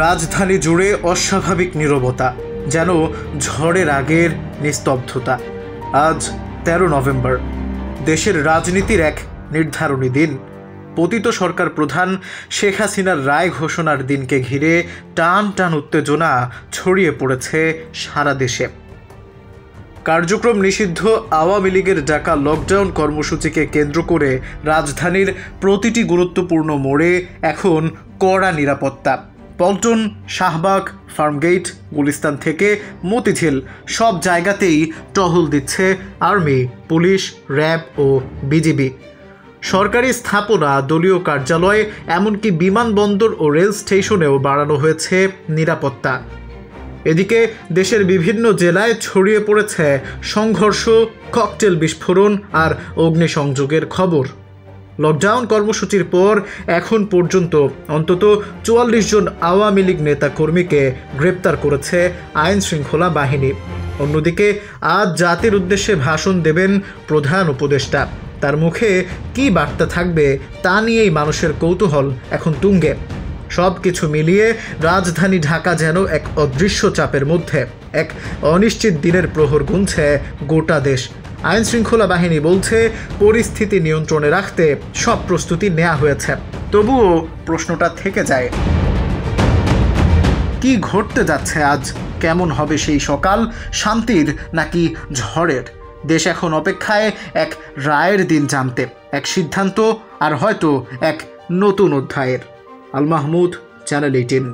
রাজধানী জুড়ে অস্বাভাবিক নীরবতা, যেন ঝড়ের আগের নিস্তব্ধতা। আজ 13 নভেম্বর, দেশের রাজনীতির এক নির্ধারণী দিন। পতিত সরকার প্রধান শেখ হাসিনার রায় ঘোষণার দিনকে ঘিরে টান টান উত্তেজনা ছড়িয়ে পড়েছে সারা দেশে। কার্যক্রম নিষিদ্ধ আওয়ামী লীগের ডাকা লকডাউন কর্মসূচিকে কেন্দ্র করে রাজধানীর প্রতিটি গুরুত্বপূর্ণ মোড়ে এখন কড়া নিরাপত্তা। পল্টন, শাহবাগ, ফার্মগেট, গুলিস্তান থেকে মতিঝিল সব জায়গাতেই টহল দিচ্ছে আর্মি, পুলিশ, র্যাব ও বিজিবি। সরকারি স্থাপনা, দলীয় কার্যালয়, এমনকি বিমানবন্দর ও রেল স্টেশনেও বাড়ানো হয়েছে নিরাপত্তা। এদিকে দেশের বিভিন্ন জেলায় ছড়িয়ে পড়েছে সংঘর্ষ, ককটেল বিস্ফোরণ আর অগ্নিসংযোগের খবর। লকডাউন কর্মসূচির পর এখন পর্যন্ত অন্তত 44 জন আওয়ামী লীগ নেতাকর্মীকে গ্রেপ্তার করেছে আইন শৃঙ্খলা বাহিনী। অন্যদিকে আজ জাতির উদ্দেশ্যে ভাষণ দেবেন প্রধান উপদেষ্টা। তার মুখে কী বার্তা থাকবে তা নিয়েই মানুষের কৌতূহল এখন তুঙ্গে। সব কিছু মিলিয়ে রাজধানী ঢাকা যেন এক অদৃশ্য চাপের মধ্যে। এক অনিশ্চিত দিনের প্রহর গুনছে গোটা দেশ। আইন শৃঙ্খলা বাহিনী বলছে পরিস্থিতি নিয়ন্ত্রণে রাখতে সব প্রস্তুতি নেওয়া হয়েছে। তবুও প্রশ্নটা থেকে যায়, কি ঘটতে যাচ্ছে আজ? কেমন হবে সেই সকাল? শান্তির নাকি ঝড়ের? দেশ এখন অপেক্ষায় এক রায়ের দিন জানতে, এক সিদ্ধান্ত আর হয়তো এক নতুন অধ্যায়ের। আল মাহমুদ, চ্যানেল 18।